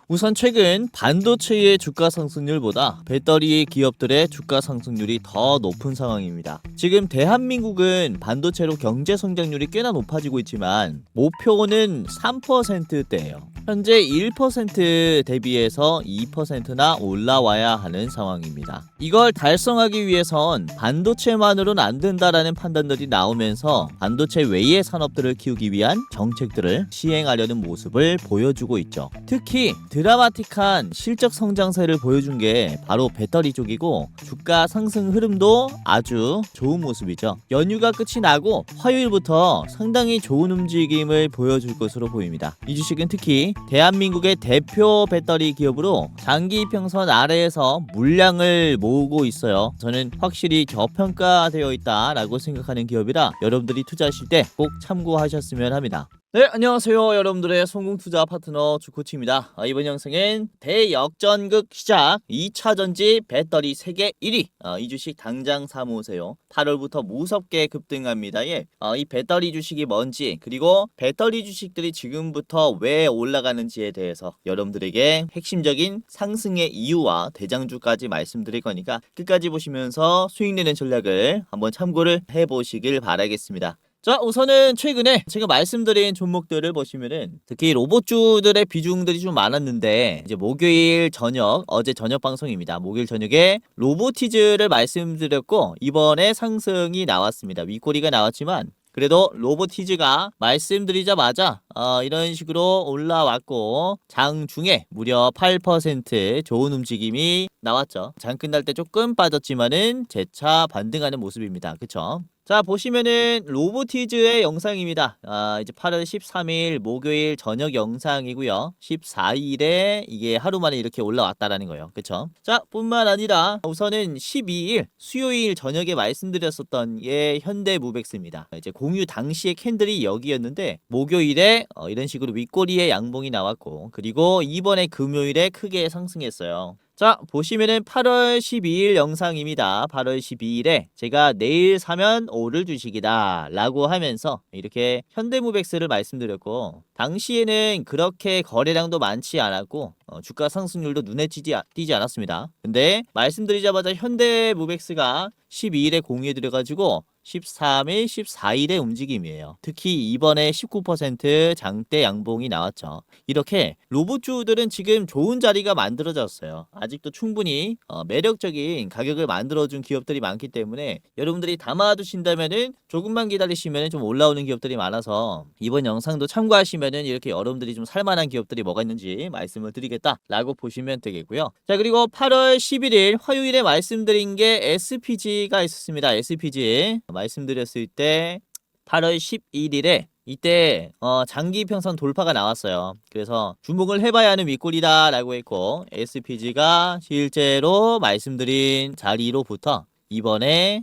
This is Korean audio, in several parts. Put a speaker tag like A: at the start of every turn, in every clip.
A: 우선 최근 반도체의 주가 상승률보다 배터리 기업들의 주가 상승률이 더 높은 상황입니다. 지금 대한민국은 반도체로 경제 성장률이 꽤나 높아지고 있지만 목표는 3%대예요. 현재 1% 대비해서 2%나 올라와야 하는 상황입니다. 이걸 달성하기 위해선 반도체만으로는 안 된다라는 판단들이 나오면서 반도체 외의 산업들을 키우기 위한 정책들을 시행하려는 모습을 보여주고 있죠. 특히 드라마틱한 실적 성장세를 보여준 게 바로 배터리 쪽이고 주가 상승 흐름도 아주 좋은 모습이죠. 연휴가 끝이 나고 화요일부터 상당히 좋은 움직임을 보여줄 것으로 보입니다. 이 주식은 특히 대한민국의 대표 배터리 기업으로 장기 평선 아래에서 물량을 모으고 있어요. 저는 확실히 저평가되어 있다라고 생각하는 기업이라 여러분들이 투자하실 때 꼭 참고하셨으면 합니다. 네, 안녕하세요. 여러분들의 성공투자 파트너 주코치입니다. 이번 영상은 대역전극 시작 2차전지 배터리 세계 1위 이 주식 당장 사모으세요. 8월부터 무섭게 급등합니다. 이 배터리 주식이 뭔지 그리고 배터리 주식들이 지금부터 왜 올라가는지에 대해서 여러분들에게 핵심적인 상승의 이유와 대장주까지 말씀드릴 거니까 끝까지 보시면서 수익내는 전략을 한번 참고를 해보시길 바라겠습니다. 자, 우선은 최근에 제가 말씀드린 종목들을 보시면은 특히 로봇주들의 비중들이 좀 많았는데 이제 목요일 저녁 어제 저녁 방송입니다. 목요일 저녁에 로보티즈를 말씀드렸고 이번에 상승이 나왔습니다. 윗꼬리가 나왔지만 그래도 로보티즈가 말씀드리자마자 이런 식으로 올라왔고 장중에 무려 8% 좋은 움직임이 나왔죠. 장 끝날 때 조금 빠졌지만은 재차 반등하는 모습입니다. 그쵸? 자, 보시면은 로보티즈의 영상입니다. 이제 8월 13일 목요일 저녁 영상이고요. 14일에 이게 하루 만에 이렇게 올라왔다라는 거예요. 그쵸? 자, 뿐만 아니라 우선은 12일 수요일 저녁에 말씀드렸었던 게 현대무백스입니다. 이제 공유 당시의 캔들이 여기였는데 목요일에 이런 식으로 윗꼬리에 양봉이 나왔고 그리고 이번에 금요일에 크게 상승했어요. 자, 보시면은 8월 12일 영상입니다. 8월 12일에 제가 내일 사면 오를 주식이다 라고 하면서 이렇게 현대무백스를 말씀드렸고 당시에는 그렇게 거래량도 많지 않았고 주가 상승률도 눈에 띄지 않았습니다. 근데 말씀드리자마자 현대무백스가 12일에 공유해드려가지고 13일, 14일의 움직임이에요. 특히 이번에 19% 장대 양봉이 나왔죠. 이렇게 로봇주들은 지금 좋은 자리가 만들어졌어요. 아직도 충분히 매력적인 가격을 만들어준 기업들이 많기 때문에 여러분들이 담아두신다면은 조금만 기다리시면 좀 올라오는 기업들이 많아서 이번 영상도 참고하시면은 이렇게 여러분들이 좀 살만한 기업들이 뭐가 있는지 말씀을 드리겠다라고 보시면 되겠고요. 자, 그리고 8월 11일 화요일에 말씀드린 게 SPG가 있었습니다. SPG 말씀드렸을 때 8월 11일에 이때 장기 평선 돌파가 나왔어요. 그래서 주목을 해봐야 하는 윗골이다 라고 했고 SPG가 실제로 말씀드린 자리로부터 이번에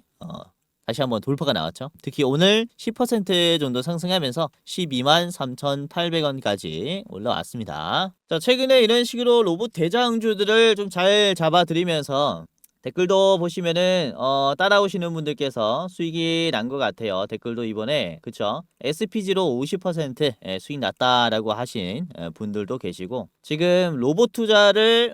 A: 다시 한번 돌파가 나왔죠. 특히 오늘 10% 정도 상승하면서 123,800원까지 올라왔습니다. 자, 최근에 이런 식으로 로봇 대장주들을 좀 잘 잡아드리면서 댓글도 보시면은 따라오시는 분들께서 수익이 난 것 같아요. 댓글도 이번에 그쵸? SPG로 50% 수익 났다라고 하신 분들도 계시고 지금 로봇 투자를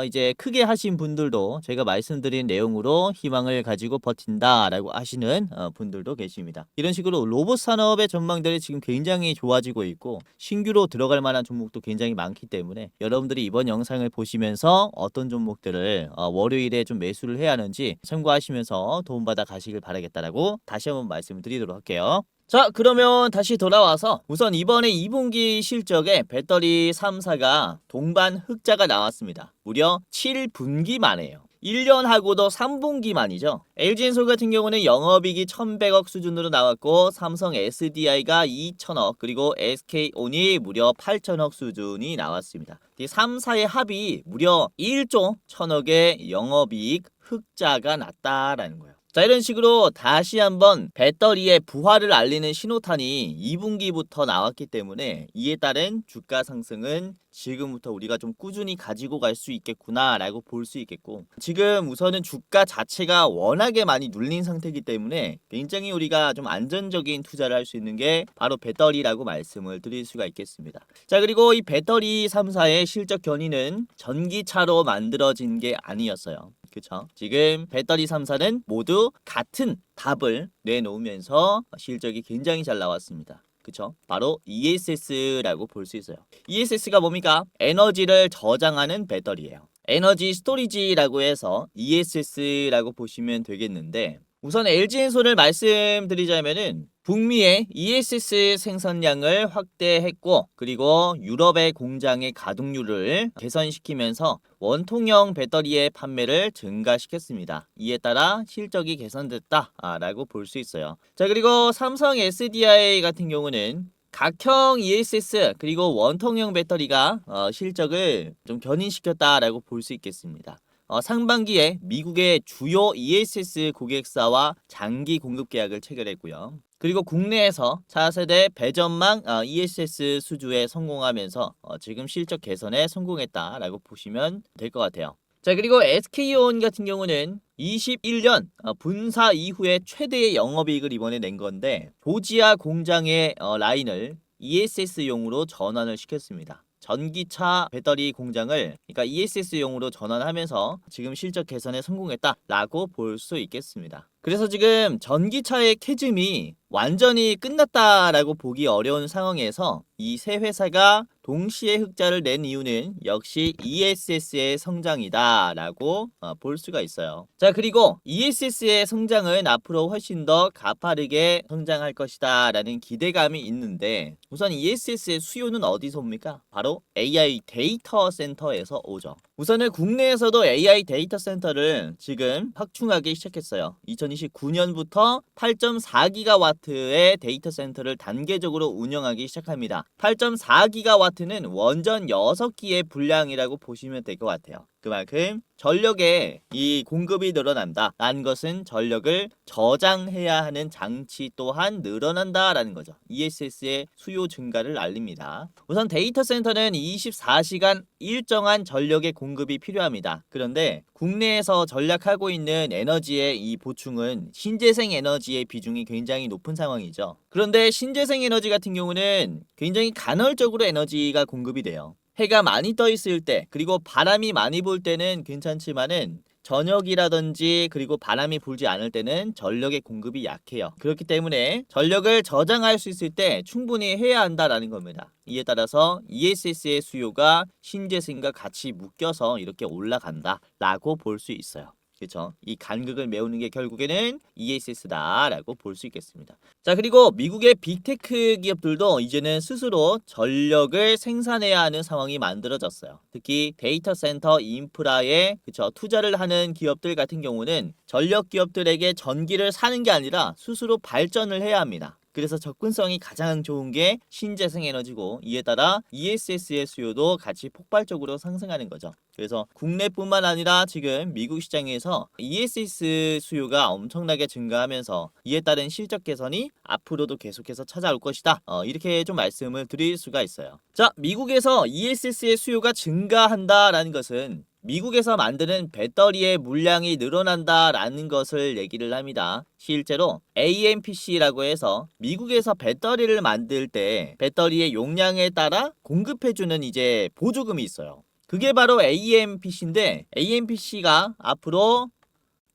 A: 이제 크게 하신 분들도 제가 말씀드린 내용으로 희망을 가지고 버틴다라고 하시는 분들도 계십니다. 이런 식으로 로봇 산업의 전망들이 지금 굉장히 좋아지고 있고 신규로 들어갈 만한 종목도 굉장히 많기 때문에 여러분들이 이번 영상을 보시면서 어떤 종목들을 월요일에 좀 매수를 해야 하는지 참고하시면서 도움받아 가시길 바라겠다라고 다시 한번 말씀을 드리도록 할게요. 자, 그러면 다시 돌아와서 우선 이번에 2분기 실적에 배터리 3사가 동반 흑자가 나왔습니다. 무려 7분기 만에요. 1년하고도 3분기 만이죠. LG엔솔 같은 경우는 영업이익이 1100억 수준으로 나왔고 삼성 SDI가 2000억 그리고 SK온이 무려 8000억 수준이 나왔습니다. 이 3사의 합이 무려 1조 1000억의 영업이익 흑자가 났다라는 거예요. 자, 이런 식으로 다시 한번 배터리의 부하를 알리는 신호탄이 2분기부터 나왔기 때문에 이에 따른 주가 상승은 지금부터 우리가 좀 꾸준히 가지고 갈 수 있겠구나 라고 볼 수 있겠고, 지금 우선은 주가 자체가 워낙에 많이 눌린 상태이기 때문에 굉장히 우리가 좀 안전적인 투자를 할 수 있는 게 바로 배터리라고 말씀을 드릴 수가 있겠습니다. 자, 그리고 이 배터리 3사의 실적 견인은 전기차로 만들어진 게 아니었어요. 그쵸? 지금 배터리 3사는 모두 같은 답을 내놓으면서 실적이 굉장히 잘 나왔습니다. 그쵸? 바로 ESS라고 볼 수 있어요. ESS가 뭡니까? 에너지를 저장하는 배터리예요. 에너지 스토리지라고 해서 ESS라고 보시면 되겠는데, 우선 LG엔솔을 말씀드리자면은 북미의 ESS 생산량을 확대했고, 그리고 유럽의 공장의 가동률을 개선시키면서 원통형 배터리의 판매를 증가시켰습니다. 이에 따라 실적이 개선됐다라고 볼 수 있어요. 자, 그리고 삼성 SDI 같은 경우는 각형 ESS 그리고 원통형 배터리가 실적을 좀 견인시켰다라고 볼 수 있겠습니다. 상반기에 미국의 주요 ESS 고객사와 장기 공급 계약을 체결했고요. 그리고 국내에서 차세대 배전망 ESS 수주에 성공하면서 지금 실적 개선에 성공했다라고 보시면 될 것 같아요. 자, 그리고 SK온 같은 경우는 21년 분사 이후에 최대의 영업이익을 이번에 낸 건데, 조지아 공장의 라인을 ESS용으로 전환을 시켰습니다. 전기차 배터리 공장을 그러니까 ESS용으로 전환하면서 지금 실적 개선에 성공했다라고 볼 수 있겠습니다. 그래서 지금 전기차의 캐즘이 완전히 끝났다라고 보기 어려운 상황에서 이 세 회사가 동시에 흑자를 낸 이유는 역시 ESS의 성장이다라고 볼 수가 있어요. 자, 그리고 ESS의 성장은 앞으로 훨씬 더 가파르게 성장할 것이다라는 기대감이 있는데, 우선 ESS의 수요는 어디서 옵니까? 바로 AI 데이터 센터에서 오죠. 우선은 국내에서도 AI 데이터 센터를 지금 확충하기 시작했어요. 2029년부터 8.4기가와트의 데이터 센터를 단계적으로 운영하기 시작합니다. 8.4기가와트는 원전 6기의 분량이라고 보시면 될 것 같아요. 그만큼 전력의 이 공급이 늘어난다라는 것은 전력을 저장해야 하는 장치 또한 늘어난다라는 거죠. ESS의 수요 증가를 알립니다. 우선 데이터 센터는 24시간 일정한 전력의 공급이 필요합니다. 그런데 국내에서 전략하고 있는 에너지의 이 보충은 신재생 에너지의 비중이 굉장히 높은 상황이죠. 그런데 신재생 에너지 같은 경우는 굉장히 간헐적으로 에너지가 공급이 돼요. 해가 많이 떠 있을 때, 그리고 바람이 많이 불 때는 괜찮지만은 저녁이라든지 그리고 바람이 불지 않을 때는 전력의 공급이 약해요. 그렇기 때문에 전력을 저장할 수 있을 때 충분히 해야 한다라는 겁니다. 이에 따라서 ESS의 수요가 신재생과 같이 묶여서 이렇게 올라간다라고 볼 수 있어요. 그렇죠? 이 간극을 메우는 게 결국에는 ESS다라고 볼 수 있겠습니다. 자, 그리고 미국의 빅테크 기업들도 이제는 스스로 전력을 생산해야 하는 상황이 만들어졌어요. 특히 데이터 센터 인프라에 투자를 하는 기업들 같은 경우는 전력 기업들에게 전기를 사는 게 아니라 스스로 발전을 해야 합니다. 그래서 접근성이 가장 좋은 게 신재생 에너지고, 이에 따라 ESS의 수요도 같이 폭발적으로 상승하는 거죠. 그래서 국내뿐만 아니라 지금 미국 시장에서 ESS 수요가 엄청나게 증가하면서 이에 따른 실적 개선이 앞으로도 계속해서 찾아올 것이다. 이렇게 좀 말씀을 드릴 수가 있어요. 자, 미국에서 ESS의 수요가 증가한다라는 것은 미국에서 만드는 배터리의 물량이 늘어난다라는 것을 얘기를 합니다. 실제로 AMPC라고 해서 미국에서 배터리를 만들 때 배터리의 용량에 따라 공급해주는 이제 보조금이 있어요. 그게 바로 AMPC인데, AMPC가 앞으로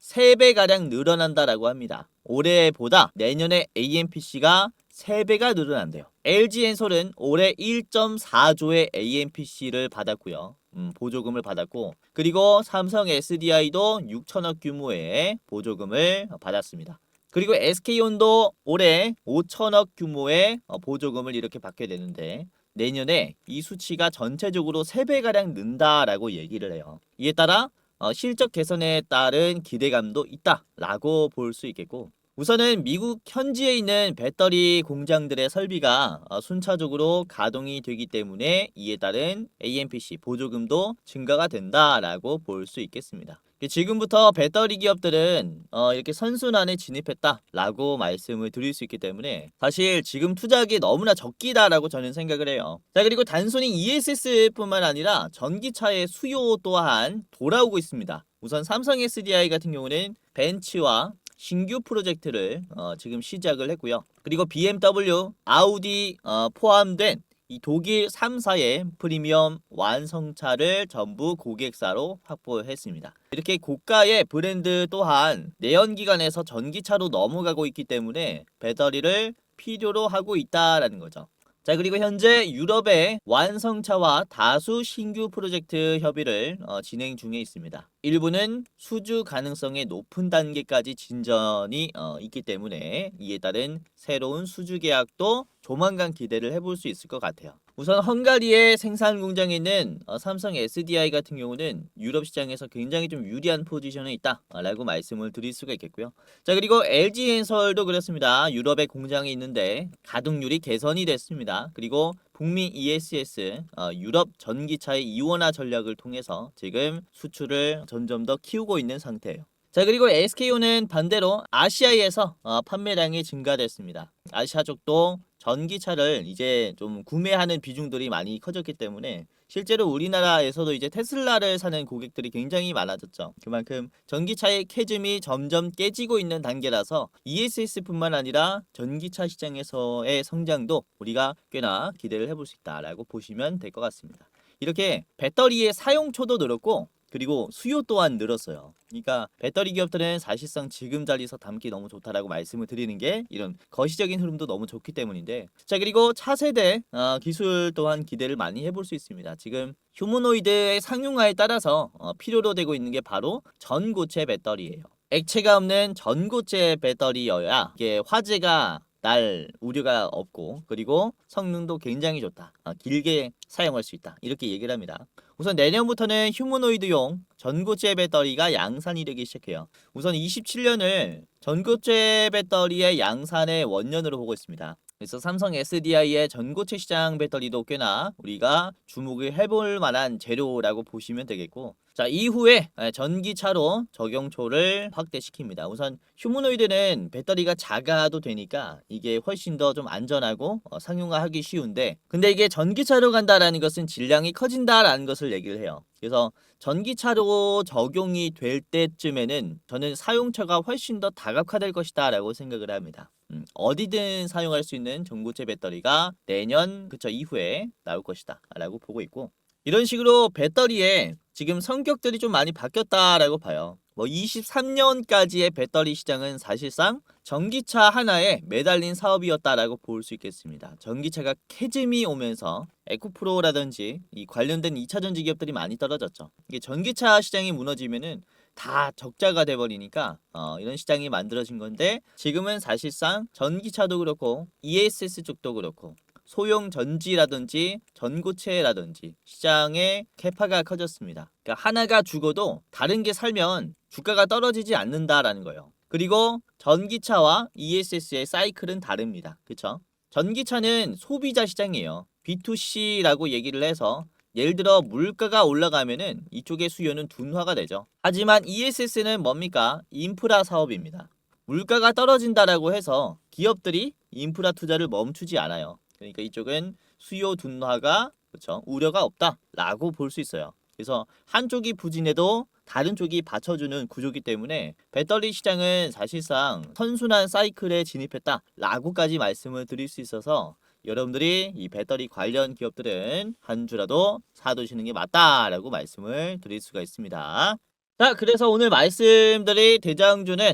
A: 3배가량 늘어난다라고 합니다. 올해보다 내년에 AMPC가 3배가 늘어난대요. LG엔솔은 올해 1.4조의 AMPC를 받았고요. 보조금을 받았고, 그리고 삼성 SDI도 6천억 규모의 보조금을 받았습니다. 그리고 SK온도 올해 5천억 규모의 보조금을 이렇게 받게 되는데, 내년에 이 수치가 전체적으로 3배가량 는다라고 얘기를 해요. 이에 따라 실적 개선에 따른 기대감도 있다라고 볼 수 있겠고, 우선은 미국 현지에 있는 배터리 공장들의 설비가 순차적으로 가동이 되기 때문에 이에 따른 AMPC 보조금도 증가가 된다라고 볼 수 있겠습니다. 지금부터 배터리 기업들은 이렇게 선순환에 진입했다라고 말씀을 드릴 수 있기 때문에 사실 지금 투자하기 너무나 적기다라고 저는 생각을 해요. 자, 그리고 단순히 ESS뿐만 아니라 전기차의 수요 또한 돌아오고 있습니다. 우선 삼성 SDI 같은 경우는 벤츠와 신규 프로젝트를 지금 시작을 했고요. 그리고 BMW, 아우디 포함된 이 독일 3사의 프리미엄 완성차를 전부 고객사로 확보했습니다. 이렇게 고가의 브랜드 또한 내연기관에서 전기차로 넘어가고 있기 때문에 배터리를 필요로 하고 있다라는 거죠. 자, 그리고 현재 유럽의 완성차와 다수 신규 프로젝트 협의를 진행 중에 있습니다. 일부는 수주 가능성의 높은 단계까지 진전이 있기 때문에 이에 따른 새로운 수주 계약도 조만간 기대를 해볼 수 있을 것 같아요. 우선 헝가리의 생산 공장에 있는 삼성 SDI 같은 경우는 유럽 시장에서 굉장히 좀 유리한 포지션에 있다라고 말씀을 드릴 수가 있겠고요. 자, 그리고 LG엔설도 그렇습니다. 유럽의 공장이 있는데 가동률이 개선이 됐습니다. 그리고 북미 ESS 유럽 전기차의 이원화 전략을 통해서 지금 수출을 점점 더 키우고 있는 상태예요. 자, 그리고 SK온은 반대로 아시아에서 판매량이 증가됐습니다. 아시아 쪽도 전기차를 이제 좀 구매하는 비중들이 많이 커졌기 때문에 실제로 우리나라에서도 이제 테슬라를 사는 고객들이 굉장히 많아졌죠. 그만큼 전기차의 캐즘이 점점 깨지고 있는 단계라서 ESS뿐만 아니라 전기차 시장에서의 성장도 우리가 꽤나 기대를 해볼 수 있다라고 보시면 될 것 같습니다. 이렇게 배터리의 사용초도 늘었고 그리고 수요 또한 늘었어요. 그러니까 배터리 기업들은 사실상 지금 자리에서 담기 너무 좋다라고 말씀을 드리는 게 이런 거시적인 흐름도 너무 좋기 때문인데, 자, 그리고 차세대 기술 또한 기대를 많이 해볼 수 있습니다. 지금 휴머노이드의 상용화에 따라서 필요로 되고 있는 게 바로 전고체 배터리예요. 액체가 없는 전고체 배터리여야 이게 화재가 날 우려가 없고 그리고 성능도 굉장히 좋다. 길게 사용할 수 있다. 이렇게 얘기를 합니다. 우선 내년부터는 휴머노이드용 전고체 배터리가 양산이 되기 시작해요. 우선 27년을 전고체 배터리의 양산의 원년으로 보고 있습니다. 그래서 삼성 SDI의 전고체 시장 배터리도 꽤나 우리가 주목을 해볼 만한 재료라고 보시면 되겠고, 자, 이후에 전기차로 적용초를 확대시킵니다. 우선 휴머노이드는 배터리가 작아도 되니까 이게 훨씬 더 좀 안전하고 상용화하기 쉬운데, 근데 이게 전기차로 간다라는 것은 질량이 커진다라는 것을 얘기를 해요. 그래서 전기차로 적용이 될 때쯤에는 저는 사용처가 훨씬 더 다각화될 것이다 라고 생각을 합니다. 어디든 사용할 수 있는 전고체 배터리가 내년 이후에 나올 것이다 라고 보고 있고, 이런 식으로 배터리에 지금 성격들이 좀 많이 바뀌었다라고 봐요. 23년까지의 배터리 시장은 사실상 전기차 하나에 매달린 사업이었다라고 볼 수 있겠습니다. 전기차가 캐즘이 오면서 에코프로라든지 이 관련된 2차 전지 기업들이 많이 떨어졌죠. 이게 전기차 시장이 무너지면은 다 적자가 돼버리니까 이런 시장이 만들어진 건데, 지금은 사실상 전기차도 그렇고 ESS 쪽도 그렇고 소형 전지라든지 전고체라든지 시장의 캐파가 커졌습니다. 그러니까 하나가 죽어도 다른 게 살면 주가가 떨어지지 않는다라는 거예요. 그리고 전기차와 ESS의 사이클은 다릅니다. 그쵸? 전기차는 소비자 시장이에요. B2C라고 얘기를 해서 예를 들어 물가가 올라가면은 이쪽의 수요는 둔화가 되죠. 하지만 ESS는 뭡니까? 인프라 사업입니다. 물가가 떨어진다라고 해서 기업들이 인프라 투자를 멈추지 않아요. 그러니까 이쪽은 수요 둔화가 그렇죠, 우려가 없다라고 볼 수 있어요. 그래서 한쪽이 부진해도 다른 쪽이 받쳐주는 구조기 때문에 배터리 시장은 사실상 선순환 사이클에 진입했다라고까지 말씀을 드릴 수 있어서 여러분들이 이 배터리 관련 기업들은 한 주라도 사두시는 게 맞다라고 말씀을 드릴 수가 있습니다. 자, 그래서 오늘 말씀드릴 대장주는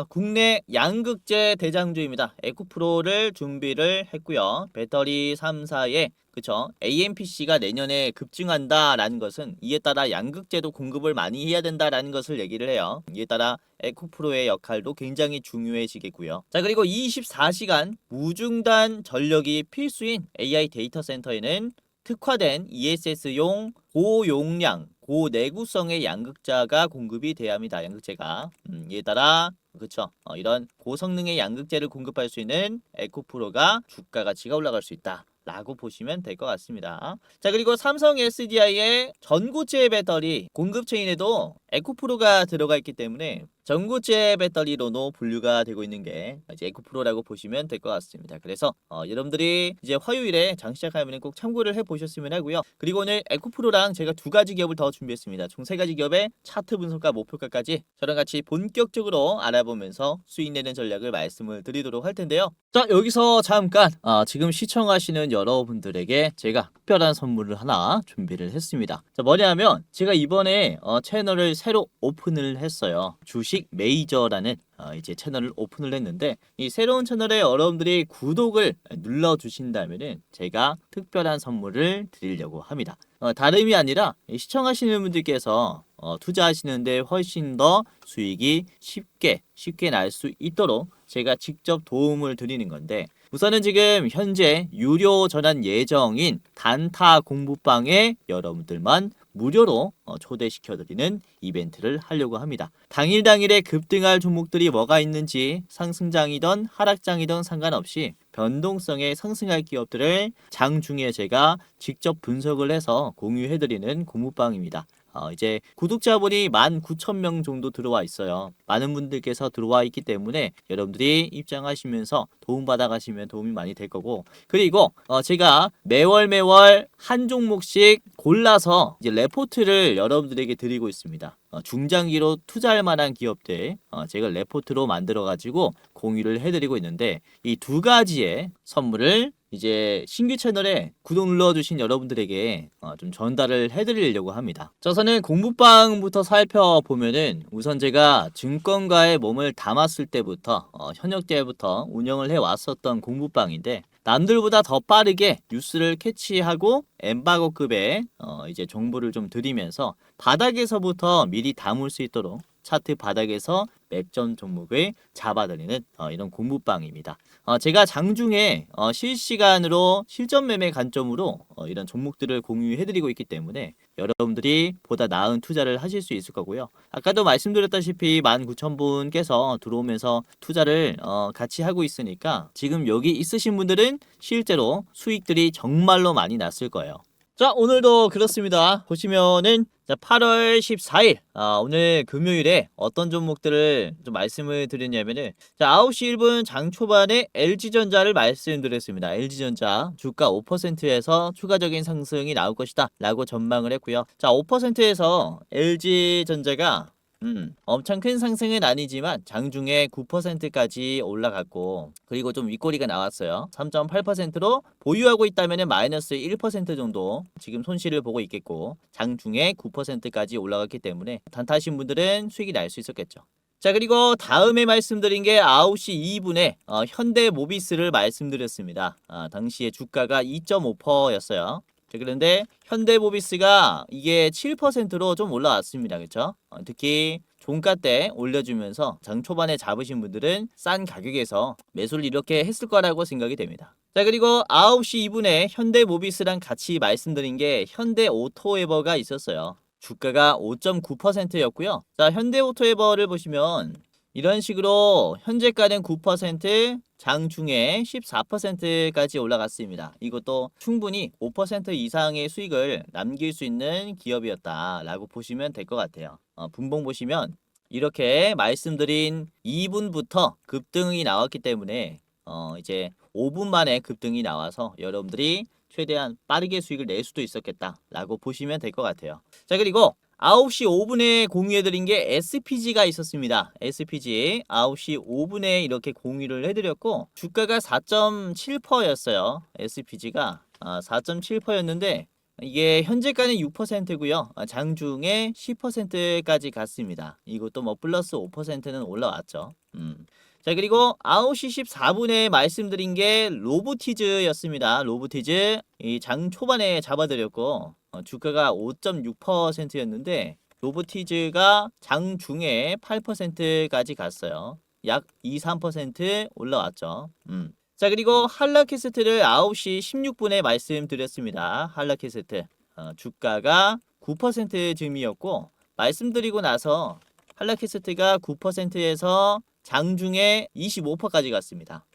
A: 국내 양극재 대장주입니다. 에코프로를 준비를 했고요. 배터리 3사의 그쵸, AMPC가 내년에 급증한다라는 것은 이에 따라 양극재도 공급을 많이 해야 된다라는 것을 얘기를 해요. 이에 따라 에코프로의 역할도 굉장히 중요해지겠고요. 자, 그리고 24시간 무중단 전력이 필수인 AI 데이터 센터에는 특화된 ESS용 고용량 고내구성의 양극재가 공급이 돼야 합니다. 양극재가 이에 따라 그쵸, 이런 고성능의 양극재를 공급할 수 있는 에코프로가 주가 가치가 올라갈 수 있다 라고 보시면 될 것 같습니다. 자, 그리고 삼성 SDI의 전고체 배터리 공급 체인에도 에코프로가 들어가 있기 때문에 전고체 배터리로도 분류가 되고 있는 게 이제 에코프로라고 보시면 될 것 같습니다. 그래서 여러분들이 이제 화요일에 장 시작하면 꼭 참고를 해보셨으면 하고요. 그리고 오늘 에코프로랑 제가 두 가지 기업을 더 준비했습니다. 총 세 가지 기업의 차트 분석과 목표가까지 저랑 같이 본격적으로 알아보면서 수익 내는 전략을 말씀을 드리도록 할 텐데요. 자, 여기서 잠깐 지금 시청하시는 여러분들에게 제가 특별한 선물을 하나 준비를 했습니다. 자, 뭐냐면 제가 이번에 채널을 새로 오픈을 했어요. 주식 메이저라는 이제 채널을 오픈을 했는데, 이 새로운 채널에 여러분들이 구독을 눌러 주신다면은 제가 특별한 선물을 드리려고 합니다. 다름이 아니라 시청하시는 분들께서 투자하시는데 훨씬 더 수익이 쉽게 날 수 있도록 제가 직접 도움을 드리는 건데, 우선은 지금 현재 유료 전환 예정인 단타 공부방에 여러분들만 무료로 초대시켜드리는 이벤트를 하려고 합니다. 당일에 급등할 종목들이 뭐가 있는지 상승장이든 하락장이든 상관없이 변동성에 상승할 기업들을 장중에 제가 직접 분석을 해서 공유해드리는 공부방입니다. 이제 구독자분이 19,000명 정도 들어와 있어요. 많은 분들께서 들어와 있기 때문에 여러분들이 입장하시면서 도움받아 가시면 도움이 많이 될 거고, 그리고 제가 매월 한 종목씩 골라서 이제 레포트를 여러분들에게 드리고 있습니다. 중장기로 투자할 만한 기업들 제가 레포트로 만들어 가지고 공유를 해드리고 있는데, 이 두 가지의 선물을 이제 신규 채널에 구독 눌러주신 여러분들에게 좀 전달을 해드리려고 합니다. 우선은 공부방부터 살펴보면은, 우선 제가 증권가에 몸을 담았을 때부터 현역 때부터 운영을 해왔었던 공부방인데, 남들보다 더 빠르게 뉴스를 캐치하고 엠바고급의 이제 정보를 좀 드리면서 바닥에서부터 미리 담을 수 있도록 차트 바닥에서 맥점 종목을 잡아드리는 이런 공부방입니다. 제가 장중에 실시간으로 실전 매매 관점으로 이런 종목들을 공유해드리고 있기 때문에 여러분들이 보다 나은 투자를 하실 수 있을 거고요. 아까도 말씀드렸다시피 19,000분께서 들어오면서 투자를 같이 하고 있으니까 지금 여기 있으신 분들은 실제로 수익들이 정말로 많이 났을 거예요. 자, 오늘도 그렇습니다. 보시면은 8월 14일 오늘 금요일에 어떤 종목들을 좀 말씀을 드렸냐면은, 9시 1분 장 초반에 LG전자를 말씀드렸습니다. LG전자 주가 5%에서 추가적인 상승이 나올 것이다 라고 전망을 했고요. 5%에서 LG전자가 엄청 큰 상승은 아니지만 장중에 9%까지 올라갔고, 그리고 좀 윗꼬리가 나왔어요. 3.8%로 보유하고 있다면 마이너스 1% 정도 지금 손실을 보고 있겠고, 장중에 9%까지 올라갔기 때문에 단타하신 분들은 수익이 날 수 있었겠죠. 자, 그리고 다음에 말씀드린 게 9시 2분에 현대모비스를 말씀드렸습니다. 당시에 주가가 2.5%였어요. 그런데 현대모비스가 이게 7%로 좀 올라왔습니다. 그렇죠? 특히 종가 때 올려주면서 장 초반에 잡으신 분들은 싼 가격에서 매수를 이렇게 했을 거라고 생각이 됩니다. 자, 그리고 9시 2분에 현대모비스랑 같이 말씀드린 게 현대오토에버가 있었어요. 주가가 5.9%였고요. 자, 현대오토에버를 보시면 이런 식으로 현재가는 9%, 장중에 14%까지 올라갔습니다. 이것도 충분히 5% 이상의 수익을 남길 수 있는 기업이었다라고 보시면 될 것 같아요. 분봉 보시면 이렇게 말씀드린 2분부터 급등이 나왔기 때문에 이제 5분 만에 급등이 나와서 여러분들이 최대한 빠르게 수익을 낼 수도 있었겠다라고 보시면 될 것 같아요. 자, 그리고 9시 5분에 공유해드린 게 SPG가 있었습니다. SPG 9시 5분에 이렇게 공유를 해드렸고, 주가가 4.7%였어요. SPG가 4.7%였는데 이게 현재가는 6%고요. 장중에 10%까지 갔습니다. 이것도 뭐 플러스 5%는 올라왔죠. 자, 그리고 9시 14분에 말씀드린 게 로보티즈였습니다. 로보티즈 이 장 초반에 잡아드렸고, 주가가 5.6%였는데 로보티즈가 장중에 8%까지 갔어요. 약 2, 3% 올라왔죠. 자, 그리고 한라캐스트를 9시 16분에 말씀드렸습니다. 한라캐스트 주가가 9% 즈음이었고, 말씀드리고 나서 한라캐스트가 9%에서 장중에 25%까지 갔습니다.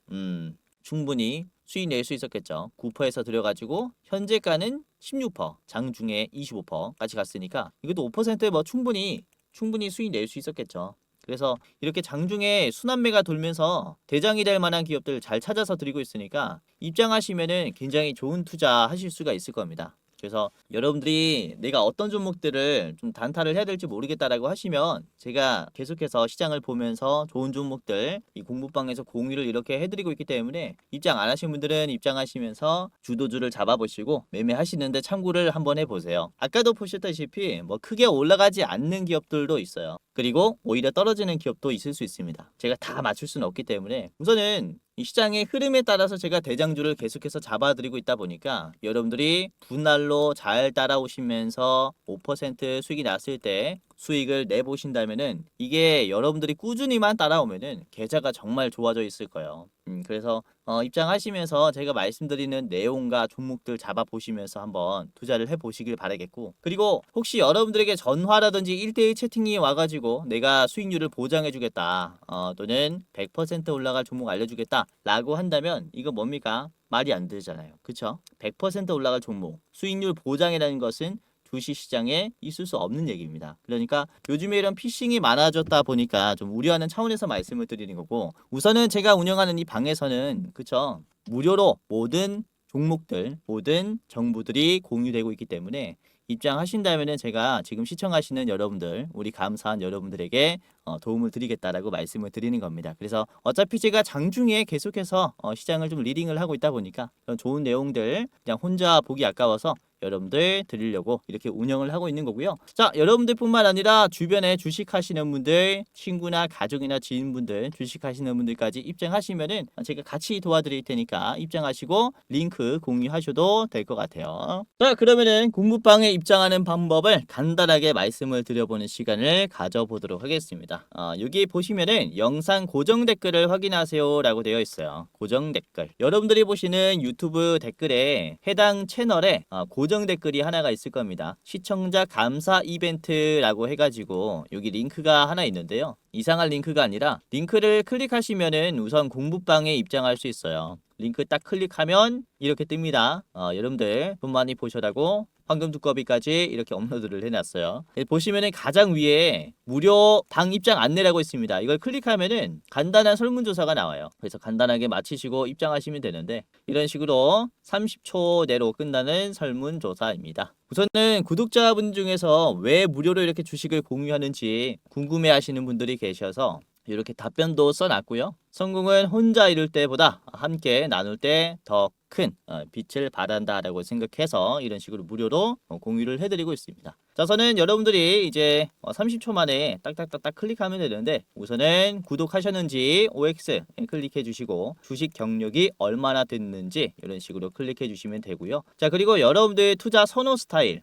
A: 충분히 수익 낼 수 있었겠죠. 9%에서 들여가지고 현재가는 16%, 장중에 25%까지 갔으니까 이것도 5% 뭐 충분히 충분히 수익 낼 수 있었겠죠. 그래서 이렇게 장중에 순환매가 돌면서 대장이 될 만한 기업들 잘 찾아서 드리고 있으니까 입장하시면은 굉장히 좋은 투자 하실 수가 있을 겁니다. 그래서 여러분들이 내가 어떤 종목들을 좀 단타를 해야 될지 모르겠다라고 하시면 제가 계속해서 시장을 보면서 좋은 종목들 이 공부방에서 공유를 이렇게 해드리고 있기 때문에 입장 안 하신 분들은 입장하시면서 주도주를 잡아보시고 매매하시는데 참고를 한번 해보세요. 아까도 보셨다시피 뭐 크게 올라가지 않는 기업들도 있어요. 그리고 오히려 떨어지는 기업도 있을 수 있습니다. 제가 다 맞출 수는 없기 때문에 우선은 이 시장의 흐름에 따라서 제가 대장주를 계속해서 잡아드리고 있다 보니까 여러분들이 분할로 잘 따라오시면서 5% 수익이 났을 때 수익을 내보신다면은 이게 여러분들이 꾸준히만 따라오면은 계좌가 정말 좋아져 있을 거예요. 그래서 입장하시면서 제가 말씀드리는 내용과 종목들 잡아보시면서 한번 투자를 해보시길 바라겠고, 그리고 혹시 여러분들에게 전화라든지 1대1 채팅이 와가지고 내가 수익률을 보장해주겠다, 또는 100% 올라갈 종목 알려주겠다 라고 한다면 이거 뭡니까? 말이 안 되잖아요. 그쵸? 100% 올라갈 종목, 수익률 보장이라는 것은 주식시장에 있을 수 없는 얘기입니다. 그러니까 요즘에 이런 피싱이 많아졌다 보니까 좀 우려하는 차원에서 말씀을 드리는 거고, 우선은 제가 운영하는 이 방에서는 그쵸, 무료로 모든 종목들, 모든 정보들이 공유되고 있기 때문에 입장하신다면은 제가 지금 시청하시는 여러분들, 우리 감사한 여러분들에게 도움을 드리겠다라고 말씀을 드리는 겁니다. 그래서 어차피 제가 장중에 계속해서 시장을 좀 리딩을 하고 있다 보니까 그런 좋은 내용들 그냥 혼자 보기 아까워서 여러분들 드리려고 이렇게 운영을 하고 있는 거고요. 자, 여러분들뿐만 아니라 주변에 주식하시는 분들, 친구나 가족이나 지인분들, 주식하시는 분들까지 입장하시면은 제가 같이 도와드릴 테니까 입장하시고 링크 공유하셔도 될 것 같아요. 자, 그러면은 공부방에 입장하는 방법을 간단하게 말씀을 드려보는 시간을 가져보도록 하겠습니다. 여기 보시면은 영상 고정 댓글을 확인하세요라고 되어 있어요. 고정 댓글. 여러분들이 보시는 유튜브 댓글에 해당 채널에 고정 댓글이 하나가 있을 겁니다. 시청자 감사 이벤트라고 해가지고 여기 링크가 하나 있는데요. 이상한 링크가 아니라 링크를 클릭하시면은 우선 공부방에 입장할 수 있어요. 링크 딱 클릭하면 이렇게 뜹니다. 여러분들 돈 많이 보셔라고 황금 두꺼비까지 이렇게 업로드를 해놨어요. 보시면은 가장 위에 무료 방 입장 안내라고 있습니다. 이걸 클릭하면은 간단한 설문조사가 나와요. 그래서 간단하게 마치시고 입장하시면 되는데 이런 식으로 30초 내로 끝나는 설문조사입니다. 우선은 구독자분 중에서 왜 무료로 이렇게 주식을 공유하는지 궁금해 하시는 분들이 계셔서 이렇게 답변도 써놨고요. 성공은 혼자 이룰 때보다 함께 나눌 때 더 큰 빛을 발한다라고 생각해서 이런 식으로 무료로 공유를 해드리고 있습니다. 자, 저는 여러분들이 이제 30초 만에 딱딱딱딱 클릭하면 되는데 우선은 구독하셨는지 OX 클릭해 주시고 주식 경력이 얼마나 됐는지 이런 식으로 클릭해 주시면 되고요. 자, 그리고 여러분들 투자 선호 스타일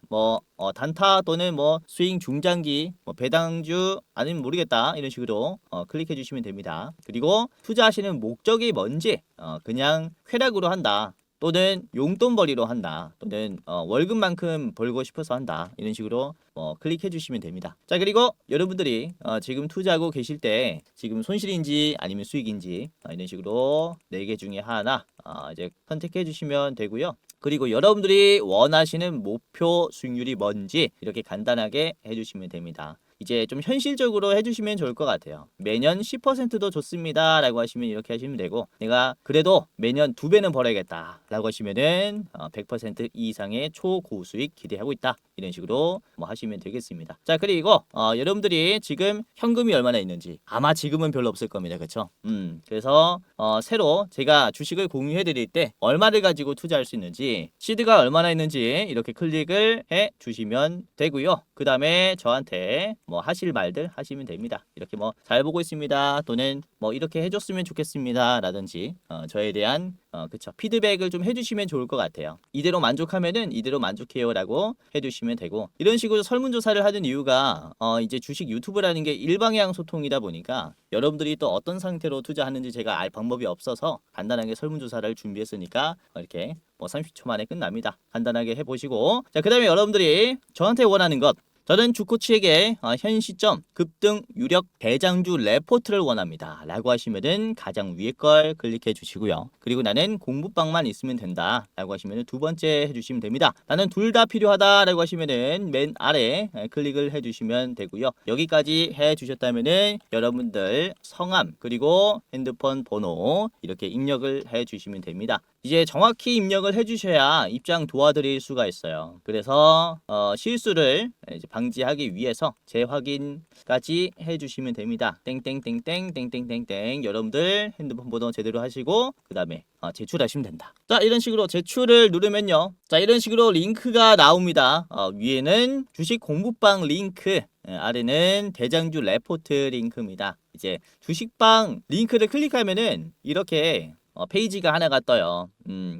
A: 단타 또는 뭐 스윙 중장기 배당주 아니면 모르겠다 이런 식으로 클릭해 주시면 됩니다. 그리고 투자하시는 목적이 뭔지 그냥 쾌락으로 한다 또는 용돈벌이로 한다 또는 월급만큼 벌고 싶어서 한다 이런 식으로 클릭해 주시면 됩니다. 자, 그리고 여러분들이 지금 투자하고 계실 때 지금 손실인지 아니면 수익인지 이런 식으로 4개 중에 하나 이제 선택해 주시면 되고요. 그리고 여러분들이 원하시는 목표 수익률이 뭔지 이렇게 간단하게 해주시면 됩니다. 이제 좀 현실적으로 해주시면 좋을 것 같아요. 매년 10%도 좋습니다 라고 하시면 이렇게 하시면 되고, 내가 그래도 매년 2배는 벌어야겠다 라고 하시면은 100% 이상의 초고수익 기대하고 있다 이런 식으로 하시면 되겠습니다. 자, 그리고 여러분들이 지금 현금이 얼마나 있는지 아마 지금은 별로 없을 겁니다. 그쵸? 그래서 새로 제가 주식을 공유해 드릴 때 얼마를 가지고 투자할 수 있는지, 시드가 얼마나 있는지 이렇게 클릭을 해 주시면 되고요. 그 다음에 저한테 하실 말들 하시면 됩니다. 이렇게 잘 보고 있습니다 또는 이렇게 해줬으면 좋겠습니다 라든지 저에 대한 그쵸, 피드백을 좀 해주시면 좋을 것 같아요. 이대로 만족하면은 이대로 만족해요 라고 해주시면 되고, 이런 식으로 설문조사를 하는 이유가 이제 주식 유튜브라는 게 일방향 소통이다 보니까 여러분들이 또 어떤 상태로 투자하는지 제가 알 방법이 없어서 간단하게 설문조사를 준비했으니까 이렇게 30초 만에 끝납니다. 간단하게 해보시고, 자, 그 다음에 여러분들이 저한테 원하는 것 저는 주코치에게 현 시점 급등 유력 대장주 레포트를 원합니다 라고 하시면은 가장 위에 걸 클릭해 주시고요. 그리고 나는 공부방만 있으면 된다 라고 하시면은 두 번째 해주시면 됩니다. 나는 둘 다 필요하다 라고 하시면은 맨 아래 클릭을 해주시면 되고요. 여기까지 해주셨다면은 여러분들 성함 그리고 핸드폰 번호 이렇게 입력을 해주시면 됩니다. 이제 정확히 입력을 해주셔야 입장 도와드릴 수가 있어요. 그래서 실수를 이제 방지하기 위해서 재확인까지 해주시면 됩니다. 땡땡땡땡땡땡땡땡 여러분들 핸드폰 번호 제대로 하시고 그 다음에 제출하시면 된다. 자, 이런 식으로 제출을 누르면요. 자, 이런 식으로 링크가 나옵니다. 위에는 주식 공부방 링크, 아래는 대장주 레포트 링크입니다. 이제 주식방 링크를 클릭하면은 이렇게 페이지가 하나가 떠요.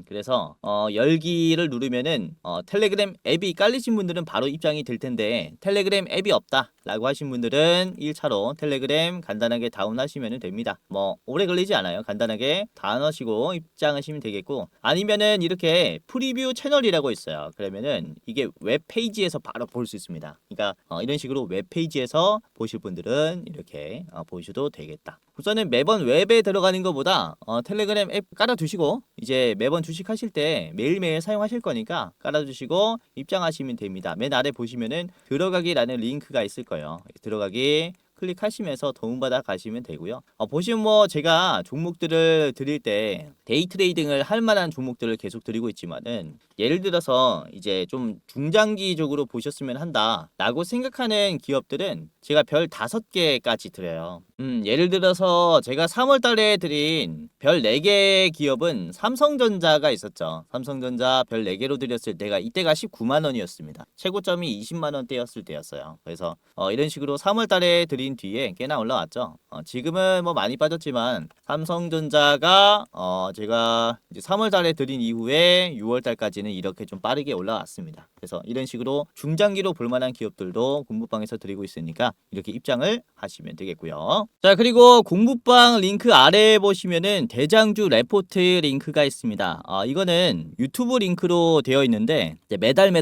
A: 그래서 열기를 누르면은 텔레그램 앱이 깔리신 분들은 바로 입장이 될 텐데 텔레그램 앱이 없다 라고 하신 분들은 1차로 텔레그램 간단하게 다운하시면 됩니다. 뭐 오래 걸리지 않아요. 간단하게 다운하시고 입장하시면 되겠고, 아니면은 이렇게 프리뷰 채널이라고 있어요. 그러면은 이게 웹페이지에서 바로 볼 수 있습니다. 그러니까 이런 식으로 웹페이지에서 보실 분들은 이렇게 보셔도 되겠다. 우선은 매번 웹에 들어가는 것보다 텔레그램 앱 깔아두시고 이제 매번 주식하실 때 매일매일 사용하실 거니까 깔아두시고 입장하시면 됩니다. 맨 아래 보시면은 들어가기라는 링크가 있을 거예요. 들어가기 클릭하시면서 도움받아 가시면 되고요. 보시면 뭐 제가 종목들을 드릴 때 데이 트레이딩을 할 만한 종목들을 계속 드리고 있지만은 예를 들어서 이제 좀 중장기적으로 보셨으면 한다 라고 생각하는 기업들은 제가 별 5개까지 드려요. 예를 들어서 제가 3월 달에 드린 별 4개 기업은 삼성전자가 있었죠. 삼성전자 별 4개로 드렸을 때가 이때가 19만 원이었습니다. 최고점이 20만 원대였을 때였어요. 그래서 이런 식으로 3월 달에 드린 뒤에 꽤나 올라왔죠. 지금은 뭐 많이 빠졌지만 삼성전자가 제가 이제 3월 달에 드린 이후에 6월 달까지는 이렇게 좀 빠르게 올라왔습니다. 그래서 이런 식으로 중장기로 볼만한 기업들도 공부방에서 드리고 있으니까 이렇게 입장을 하시면 되겠고요. 자, 그리고 공부방 링크 아래에 보시면은 대장주 레포트 링크가 있습니다. 이거는 유튜브 링크로 되어 있는데 이제 매달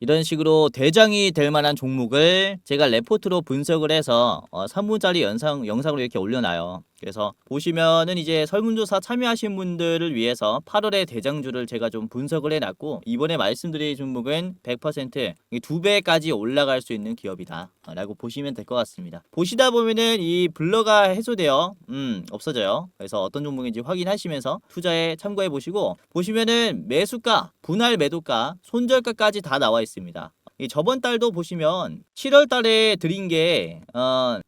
A: 이런 식으로 대장이 될 만한 종목을 제가 레포트로 분석을 해서 3분짜리 영상으로 이렇게 올려놔요. 그래서 보시면은 이제 설문조사 참여하신 분들을 위해서 8월에 대장주를 제가 좀 분석을 해놨고, 이번에 말씀드릴 종목은 100% 2배까지 올라갈 수 있는 기업이다 라고 보시면 될 것 같습니다. 보시다 보면은 이 블러가 해소되어 없어져요. 그래서 어떤 종목인지 확인하시면서 투자에 참고해 보시고, 보시면은 매수가, 분할 매도가, 손절가까지 다 나와 있습니다. 저번 달도 보시면 7월 달에 드린 게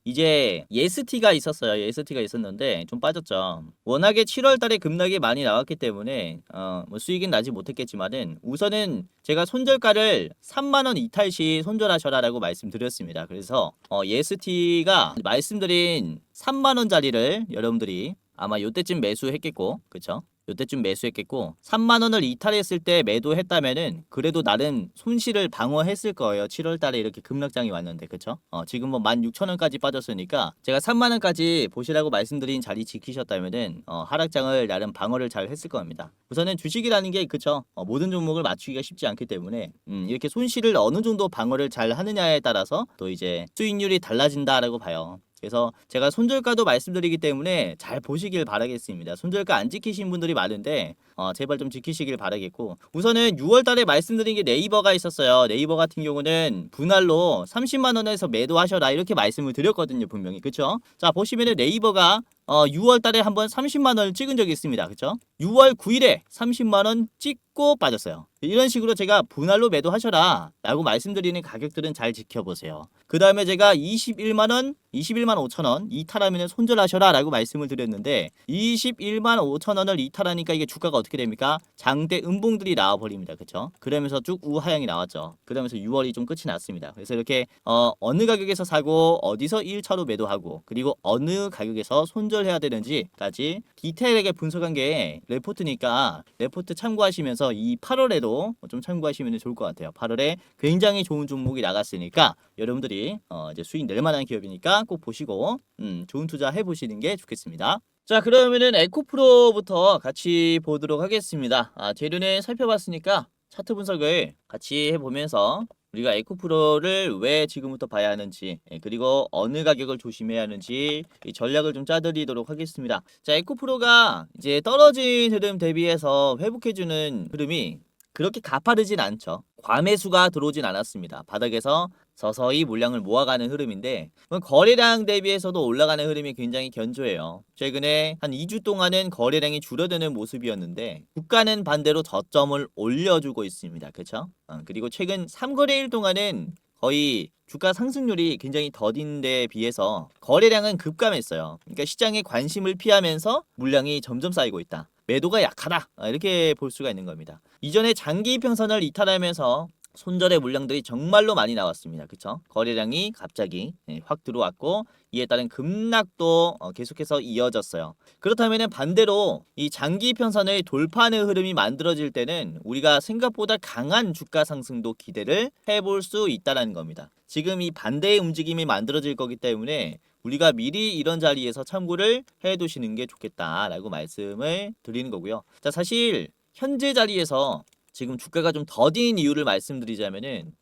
A: 이제 예스티가 있었어요. 예스티가 있었는데 좀 빠졌죠. 워낙에 7월 달에 급락이 많이 나왔기 때문에 뭐 수익은 나지 못했겠지만은 우선은 제가 손절가를 3만 원 이탈 시 손절하셔라라고 말씀드렸습니다. 그래서 예스티가 말씀드린 3만 원짜리를 여러분들이 아마 요때쯤 매수했겠고, 그쵸? 요때쯤 매수했겠고 3만 원을 이탈했을 때 매도했다면은 그래도 나름 손실을 방어했을 거예요. 7월 달에 이렇게 급락장이 왔는데, 그쵸? 지금 뭐 16,000원까지 빠졌으니까 제가 3만 원까지 보시라고 말씀드린 자리 지키셨다면은 하락장을 나름 방어를 잘 했을 겁니다. 우선은 주식이라는 게, 그쵸? 모든 종목을 맞추기가 쉽지 않기 때문에 이렇게 손실을 어느 정도 방어를 잘 하느냐에 따라서 또 이제 수익률이 달라진다라고 봐요. 그래서 제가 손절가도 말씀드리기 때문에 잘 보시길 바라겠습니다. 손절가 안 지키신 분들이 많은데 제발 좀 지키시길 바라겠고, 우선은 6월 달에 말씀드린 게 네이버가 있었어요. 네이버 같은 경우는 분할로 30만 원에서 매도하셔라 이렇게 말씀을 드렸거든요, 분명히. 그쵸? 자, 보시면은 네이버가 6월 달에 한번 30만 원을 찍은 적이 있습니다. 그쵸? 6월 9일에 30만 원 찍고 빠졌어요. 이런 식으로 제가 분할로 매도하셔라 라고 말씀드리는 가격들은 잘 지켜보세요. 그 다음에 제가 21만 원, 21만 5천 원 이탈하면 손절하셔라 라고 말씀을 드렸는데 21만 5천 원을 이탈하니까 이게 주가가 어떻게 됩니까? 장대 음봉들이 나와버립니다. 그쵸? 그러면서 쭉 우하향이 나왔죠. 그러면서 6월이 좀 끝이 났습니다. 그래서 이렇게 어느 가격에서 사고 어디서 1차로 매도하고 그리고 어느 가격에서 손절해야 되는지까지 디테일하게 분석한 게 레포트니까 레포트 참고하시면서 이 8월에도 좀 참고하시면 좋을 것 같아요. 8월에 굉장히 좋은 종목이 나갔으니까 여러분들이 이제 수익 낼 만한 기업이니까 꼭 보시고 좋은 투자 해보시는 게 좋겠습니다. 자, 그러면은 에코프로부터 같이 보도록 하겠습니다. 재료는 살펴봤으니까 차트 분석을 같이 해보면서 우리가 에코프로를 왜 지금부터 봐야 하는지, 그리고 어느 가격을 조심해야 하는지 이 전략을 좀 짜드리도록 하겠습니다. 자, 에코프로가 이제 떨어진 흐름 대비해서 회복해주는 흐름이 그렇게 가파르진 않죠. 과매수가 들어오진 않았습니다. 바닥에서 서서히 물량을 모아가는 흐름인데 거래량 대비해서도 올라가는 흐름이 굉장히 견조해요. 최근에 한 2주 동안은 거래량이 줄어드는 모습이었는데 주가는 반대로 저점을 올려주고 있습니다. 그렇죠? 그리고 최근 3거래일 동안은 거의 주가 상승률이 굉장히 더딘 데 비해서 거래량은 급감했어요. 그러니까 시장의 관심을 피하면서 물량이 점점 쌓이고 있다. 매도가 약하다. 이렇게 볼 수가 있는 겁니다. 이전에 장기 이평선을 이탈하면서 손절의 물량들이 정말로 많이 나왔습니다. 그쵸? 거래량이 갑자기 확 들어왔고 이에 따른 급락도 계속해서 이어졌어요. 그렇다면 반대로 이 장기 이평선을 돌파하는 흐름이 만들어질 때는 우리가 생각보다 강한 주가 상승도 기대를 해볼 수 있다는 겁니다. 지금 이 반대의 움직임이 만들어질 거기 때문에 우리가 미리 이런 자리에서 참고를 해 두시는 게 좋겠다라고 말씀을 드리는 거고요. 자, 사실 현재 자리에서 지금 주가가 좀 더딘 이유를 말씀드리자면은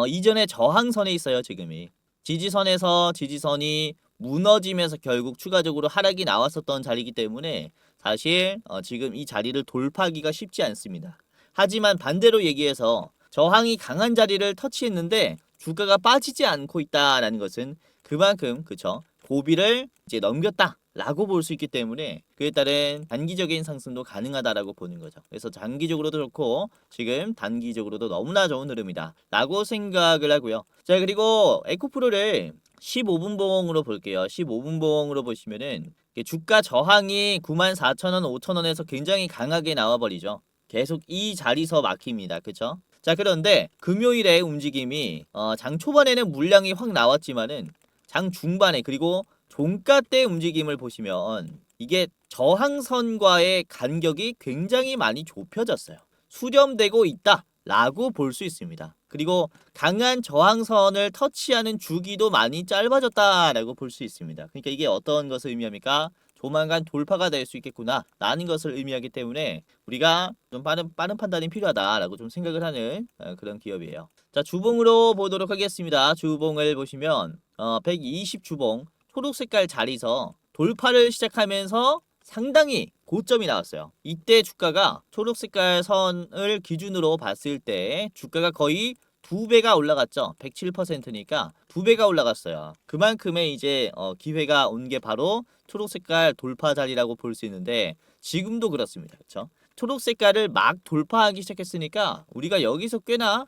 A: 이전에 저항선에 있어요. 지금이 지지선에서 지지선이 무너지면서 결국 추가적으로 하락이 나왔었던 자리이기 때문에 사실 지금 이 자리를 돌파하기가 쉽지 않습니다. 하지만 반대로 얘기해서 저항이 강한 자리를 터치했는데 주가가 빠지지 않고 있다라는 것은 그만큼 그쵸 고비를 이제 넘겼다라고 볼 수 있기 때문에 그에 따른 단기적인 상승도 가능하다라고 보는 거죠. 그래서 장기적으로도 좋고 지금 단기적으로도 너무나 좋은 흐름이다라고 생각을 하고요. 자, 그리고 에코프로를 15분봉으로 볼게요. 15분봉으로 보시면은 주가 저항이 94,000원, 5,000원에서 굉장히 강하게 나와버리죠. 계속 이 자리서 막힙니다. 그쵸? 자, 그런데 금요일에 움직임이 장 초반에는 물량이 확 나왔지만은 장 중반에 그리고 종가 때 움직임을 보시면 이게 저항선과의 간격이 굉장히 많이 좁혀졌어요. 수렴되고 있다라고 볼 수 있습니다. 그리고 강한 저항선을 터치하는 주기도 많이 짧아졌다라고 볼 수 있습니다. 그러니까 이게 어떤 것을 의미합니까? 조만간 돌파가 될 수 있겠구나 라는 것을 의미하기 때문에 우리가 좀 빠른 판단이 필요하다라고 좀 생각을 하는 그런 기업이에요. 자, 주봉으로 보도록 하겠습니다. 주봉을 보시면 120 주봉 초록 색깔 자리에서 돌파를 시작하면서 상당히 고점이 나왔어요. 이때 주가가 초록 색깔 선을 기준으로 봤을 때 주가가 거의 2배가 올라갔죠. 107%니까 2배가 올라갔어요. 그만큼의 이제 기회가 온 게 바로 초록 색깔 돌파 자리라고 볼 수 있는데 지금도 그렇습니다. 그렇죠? 초록 색깔을 막 돌파하기 시작했으니까 우리가 여기서 꽤나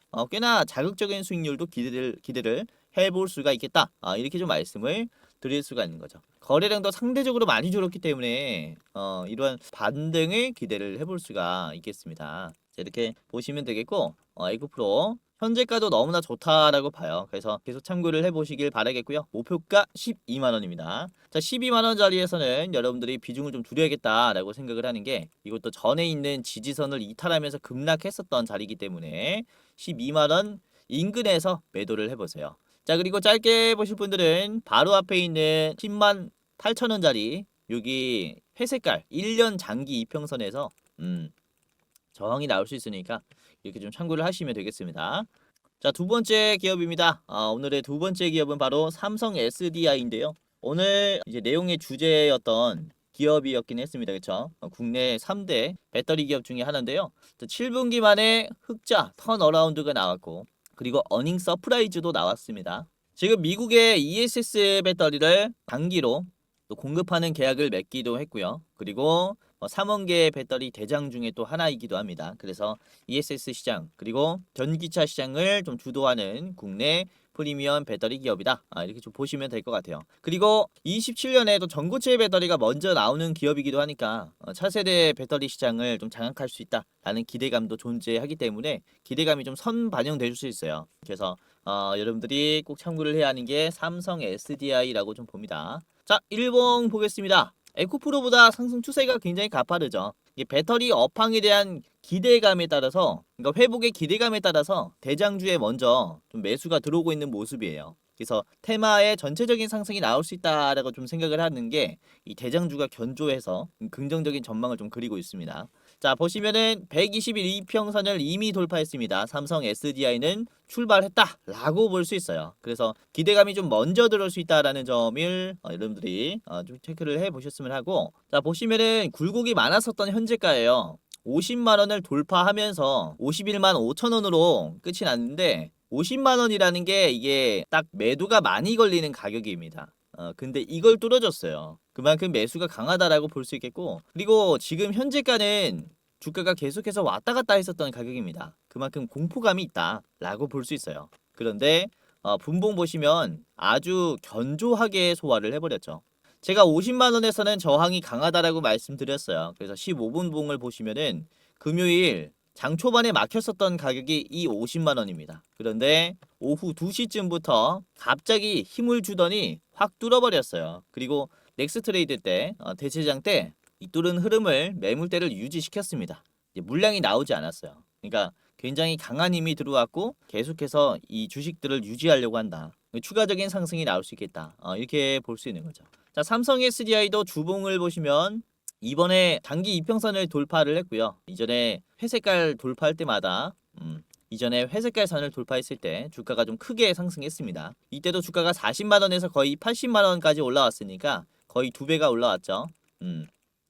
A: 자극적인 수익률도 기대를 해볼 수가 있겠다. 이렇게 좀 말씀을 드릴 수가 있는 거죠. 거래량도 상대적으로 많이 줄었기 때문에 이러한 반등을 기대를 해볼 수가 있겠습니다. 자, 이렇게 보시면 되겠고 에코프로 현재가도 너무나 좋다라고 봐요. 그래서 계속 참고를 해보시길 바라겠고요. 목표가 12만원입니다. 자, 12만원 자리에서는 여러분들이 비중을 좀 줄여야겠다라고 생각을 하는 게 이것도 전에 있는 지지선을 이탈하면서 급락했었던 자리이기 때문에 12만원 인근에서 매도를 해보세요. 자, 그리고 짧게 보실 분들은 바로 앞에 있는 10만 8천원짜리 여기 회색깔 1년 장기 이평선에서 저항이 나올 수 있으니까 이렇게 좀 참고를 하시면 되겠습니다. 자, 두 번째 기업입니다. 오늘의 두 번째 기업은 바로 삼성 SDI인데요. 오늘 이제 내용의 주제였던 기업이었긴 했습니다. 그쵸? 국내 3대 배터리 기업 중에 하나인데요. 7분기 만에 흑자 턴어라운드가 나왔고 그리고 어닝 서프라이즈도 나왔습니다. 지금 미국의 ESS 배터리를 단기로 또 공급하는 계약을 맺기도 했고요. 그리고 3원계 배터리 대장 중에 또 하나이기도 합니다. 그래서 ESS 시장 그리고 전기차 시장을 좀 주도하는 국내 프리미엄 배터리 기업이다. 이렇게 좀 보시면 될 것 같아요. 그리고 27년에도 전고체 배터리가 먼저 나오는 기업이기도 하니까 차세대 배터리 시장을 좀 장악할 수 있다라는 기대감도 존재하기 때문에 기대감이 좀 선반영될 수 있어요. 그래서 여러분들이 꼭 참고를 해야 하는 게 삼성 SDI라고 좀 봅니다. 자, 1봉 보겠습니다. 에코프로보다 상승 추세가 굉장히 가파르죠. 이 배터리 업황에 대한 기대감에 따라서, 그러니까 회복의 기대감에 따라서 대장주에 먼저 좀 매수가 들어오고 있는 모습이에요. 그래서 테마의 전체적인 상승이 나올 수 있다라고 좀 생각을 하는 게 이 대장주가 견조해서 긍정적인 전망을 좀 그리고 있습니다. 자, 보시면은 121 이평선을 이미 돌파했습니다. 삼성 SDI는 출발했다 라고 볼 수 있어요. 그래서 기대감이 좀 먼저 들어올 수 있다라는 점을 여러분들이 좀 체크를 해 보셨으면 하고, 자, 보시면은 굴곡이 많았었던 현재가예요. 50만원을 돌파하면서 51만 5천원으로 끝이 났는데, 50만원이라는 게 이게 딱 매도가 많이 걸리는 가격입니다. 근데 이걸 뚫어줬어요. 그만큼 매수가 강하다라고 볼 수 있겠고, 그리고 지금 현재가는 주가가 계속해서 왔다 갔다 했었던 가격입니다. 그만큼 공포감이 있다라고 볼 수 있어요. 그런데 분봉 보시면 아주 견조하게 소화를 해버렸죠. 제가 50만원에서는 저항이 강하다라고 말씀드렸어요. 그래서 15분 봉을 보시면은 금요일 장 초반에 막혔었던 가격이 이 50만원입니다. 그런데 오후 2시쯤부터 갑자기 힘을 주더니 확 뚫어버렸어요. 그리고 넥스트레이드 때 대체장 때 이 뚫은 흐름을 매물대를 유지시켰습니다. 이제 물량이 나오지 않았어요. 그러니까 굉장히 강한 힘이 들어왔고 계속해서 이 주식들을 유지하려고 한다. 추가적인 상승이 나올 수 있겠다. 이렇게 볼 수 있는 거죠. 자, 삼성 SDI도 주봉을 보시면 이번에 단기 이평선을 돌파를 했고요. 이전에 회색깔 돌파할 때마다 이전에 회색깔 선을 돌파했을 때 주가가 좀 크게 상승했습니다. 이때도 주가가 40만원에서 거의 80만원까지 올라왔으니까 거의 2배가 올라왔죠.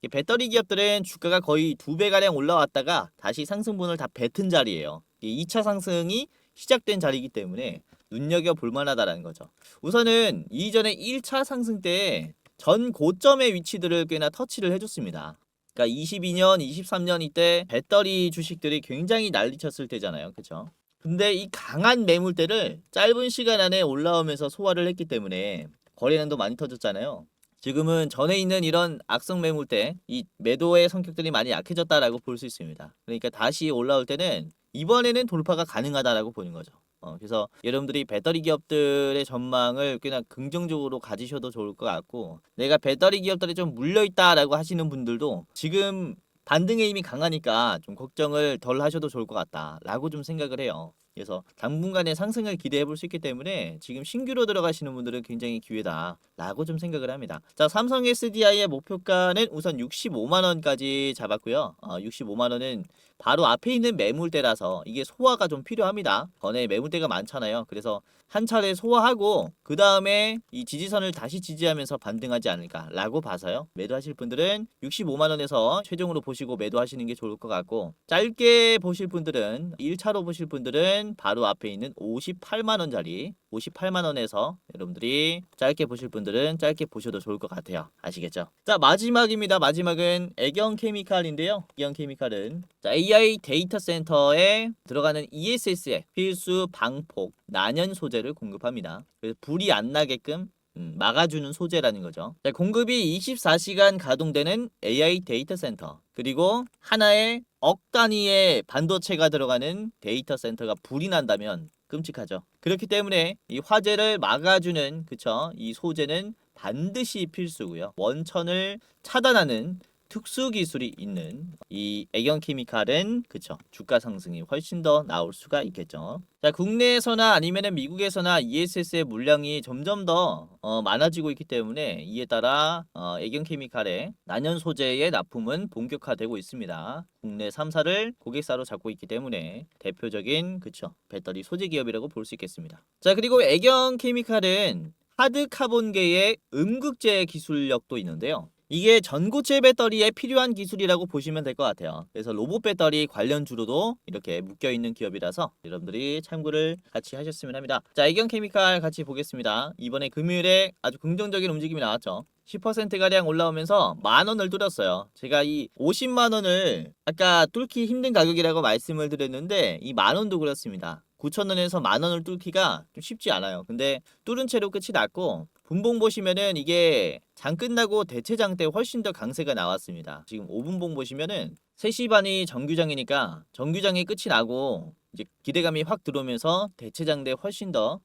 A: 배터리 기업들은 주가가 거의 2배가량 올라왔다가 다시 상승분을 다 뱉은 자리예요. 2차 상승이 시작된 자리이기 때문에 눈여겨볼 만하다라는 거죠. 우선은 이전에 1차 상승 때 전 고점의 위치들을 꽤나 터치를 해줬습니다. 그러니까 22년, 23년 이때 배터리 주식들이 굉장히 난리쳤을 때잖아요. 그쵸? 근데 이 강한 매물대를 짧은 시간 안에 올라오면서 소화를 했기 때문에 거래량도 많이 터졌잖아요. 지금은 전에 있는 이런 악성 매물대, 이 매도의 성격들이 많이 약해졌다라고 볼 수 있습니다. 그러니까 다시 올라올 때는 이번에는 돌파가 가능하다라고 보는 거죠. 그래서 여러분들이 배터리 기업들의 전망을 꽤나 긍정적으로 가지셔도 좋을 것 같고, 내가 배터리 기업들이 좀 물려있다라고 하시는 분들도 지금 반등의 힘이 강하니까 좀 걱정을 덜 하셔도 좋을 것 같다라고 좀 생각을 해요. 그래서 당분간의 상승을 기대해 볼 수 있기 때문에 지금 신규로 들어가시는 분들은 굉장히 기회다라고 좀 생각을 합니다. 자, 삼성 SDI의 목표가는 우선 65만원까지 잡았고요. 65만원은 바로 앞에 있는 매물대라서 이게 소화가 좀 필요합니다. 전에 매물대가 많잖아요. 그래서 한 차례 소화하고 그 다음에 이 지지선을 다시 지지하면서 반등하지 않을까라고 봐서요. 매도하실 분들은 65만원에서 최종으로 보시고 매도하시는 게 좋을 것 같고, 짧게 보실 분들은 1차로 보실 분들은 바로 앞에 있는 58만원짜리 58만원에서 여러분들이 짧게 보실 분들은 짧게 보셔도 좋을 것 같아요. 아시겠죠? 자, 마지막입니다. 마지막은 애경케미칼인데요. 애경케미칼은 자, AI 데이터 센터에 들어가는 ESS의 필수 방폭 난연 소재를 공급합니다. 그래서 불이 안 나게끔 막아주는 소재라는 거죠. 자, 공급이 24시간 가동되는 AI 데이터 센터, 그리고 하나의 억 단위의 반도체가 들어가는 데이터 센터가 불이 난다면 끔찍하죠. 그렇기 때문에 이 화재를 막아주는 이 소재는 반드시 필수고요. 원천을 차단하는 특수 기술이 있는 이 애경케미칼은 주가 상승이 훨씬 더 나올 수가 있겠죠. 자, 국내에서나 아니면은 미국에서나 ESS의 물량이 점점 더 많아지고 있기 때문에 이에 따라 애경케미칼의 난연 소재의 납품은 본격화되고 있습니다. 국내 3사를 고객사로 잡고 있기 때문에 대표적인 배터리 소재 기업이라고 볼 수 있겠습니다. 자, 그리고 애경케미칼은 하드 카본계의 음극재 기술력도 있는데요. 이게 전고체 배터리에 필요한 기술이라고 보시면 될 것 같아요. 그래서 로봇 배터리 관련주로도 이렇게 묶여있는 기업이라서 여러분들이 참고를 같이 하셨으면 합니다. 자, 애경케미칼 같이 보겠습니다. 이번에 금요일에 아주 긍정적인 움직임이 나왔죠. 10%가량 올라오면서 만원을 뚫었어요. 제가 이 50만원을 아까 뚫기 힘든 가격이라고 말씀을 드렸는데 이 만원도 그렇습니다. 9천원에서 만원을 뚫기가 좀 쉽지 않아요. 근데 뚫은 채로 끝이 났고, 분봉 보시면은 이게 장 끝나고 대체장 때 훨씬 더 강세가 나왔습니다. 지금 5분봉 보시면은 3시 반이 정규장이니까 정규장이 끝이 나고 이제 기대감이 확 들어오면서 대체장 때 훨씬 더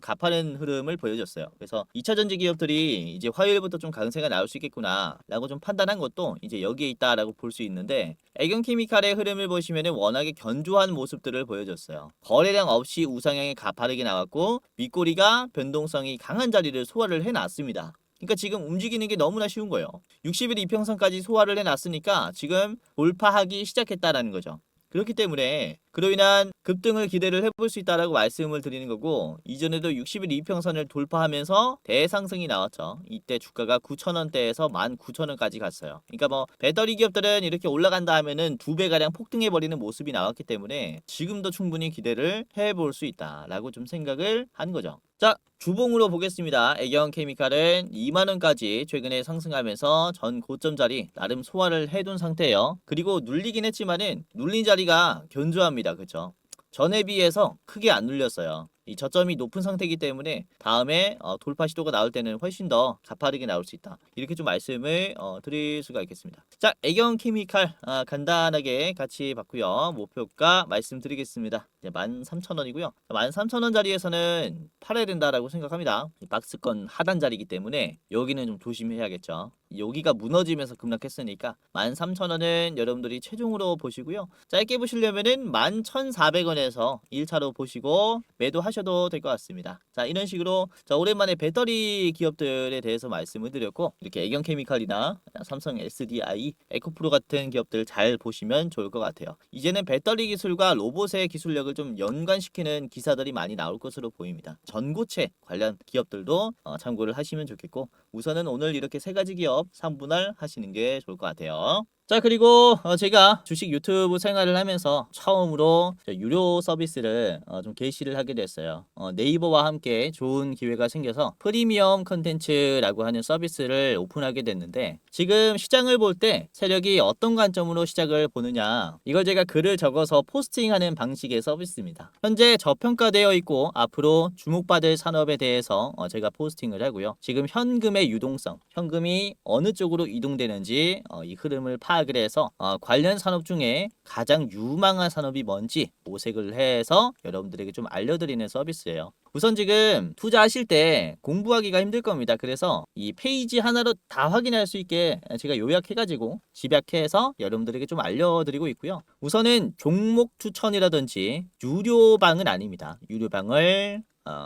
A: 가파른 흐름을 보여줬어요. 그래서 2차 전지 기업들이 이제 화요일부터 좀 강세가 나올 수 있겠구나라고 좀 판단한 것도 이제 여기에 있다라고 볼 수 있는데, 애경케미칼의 흐름을 보시면은 워낙에 견조한 모습들을 보여줬어요. 거래량 없이 우상향이 가파르게 나왔고 윗꼬리가 변동성이 강한 자리를 소화를 해놨습니다. 그러니까 지금 움직이는 게 너무나 쉬운 거예요. 60일 이평선까지 소화를 해놨으니까 지금 돌파하기 시작했다라는 거죠. 그렇기 때문에 그로 인한 급등을 기대를 해볼 수 있다라고 말씀을 드리는 거고, 이전에도 60일 이평선을 돌파하면서 대상승이 나왔죠. 이때 주가가 9,000원대에서 19,000원까지 갔어요. 그러니까 뭐 배터리 기업들은 이렇게 올라간다 하면은 2배가량 폭등해버리는 모습이 나왔기 때문에 지금도 충분히 기대를 해볼 수 있다라고 좀 생각을 한 거죠. 자, 주봉으로 보겠습니다. 애경케미칼은 2만원까지 최근에 상승하면서 전 고점 자리 나름 소화를 해둔 상태예요. 그리고 눌리긴 했지만은 눌린 자리가 견조합니다. 그쵸? 전에 비해서 크게 안 눌렸어요. 이 저점이 높은 상태이기 때문에 다음에 돌파 시도가 나올 때는 훨씬 더 가파르게 나올 수 있다. 이렇게 좀 말씀을 드릴 수가 있겠습니다. 자, 애경케미칼 간단하게 같이 봤고요. 목표가 말씀드리겠습니다. 이제 13,000원이고요. 13,000원 자리에서는 팔아야 된다라고 생각합니다. 이 박스권 하단 자리이기 때문에 여기는 좀 조심해야겠죠. 여기가 무너지면서 급락했으니까 13,000원은 여러분들이 최종으로 보시고요. 짧게 보시려면은 11,400원에서 1차로 보시고 매도하셔도 될 것 같습니다. 자, 이런 식으로 자, 오랜만에 배터리 기업들에 대해서 말씀을 드렸고, 이렇게 애경케미칼이나 삼성 SDI, 에코프로 같은 기업들 잘 보시면 좋을 것 같아요. 이제는 배터리 기술과 로봇의 기술력을 좀 연관시키는 기사들이 많이 나올 것으로 보입니다. 전고체 관련 기업들도 참고를 하시면 좋겠고, 우선은 오늘 이렇게 세 가지 기업 3분할 하시는 게 좋을 것 같아요. 자, 그리고 제가 주식 유튜브 생활을 하면서 처음으로 유료 서비스를 좀 개시를 하게 됐어요. 네이버와 함께 좋은 기회가 생겨서 프리미엄 컨텐츠라고 하는 서비스를 오픈하게 됐는데, 지금 시장을 볼 때 세력이 어떤 관점으로 시작을 보느냐, 이걸 제가 글을 적어서 포스팅하는 방식의 서비스입니다. 현재 저평가되어 있고 앞으로 주목받을 산업에 대해서 제가 포스팅을 하고요. 지금 현금의 유동성, 현금이 어느 쪽으로 이동되는지 이 흐름을 파악을 해서 관련 산업 중에 가장 유망한 산업이 뭔지 모색을 해서 여러분들에게 좀 알려드리는 서비스예요. 우선 지금 투자하실 때 공부하기가 힘들 겁니다. 그래서 이 페이지 하나로 다 확인할 수 있게 제가 요약해가지고 집약해서 여러분들에게 좀 알려드리고 있고요. 우선은 종목 추천이라든지 유료방은 아닙니다. 유료방을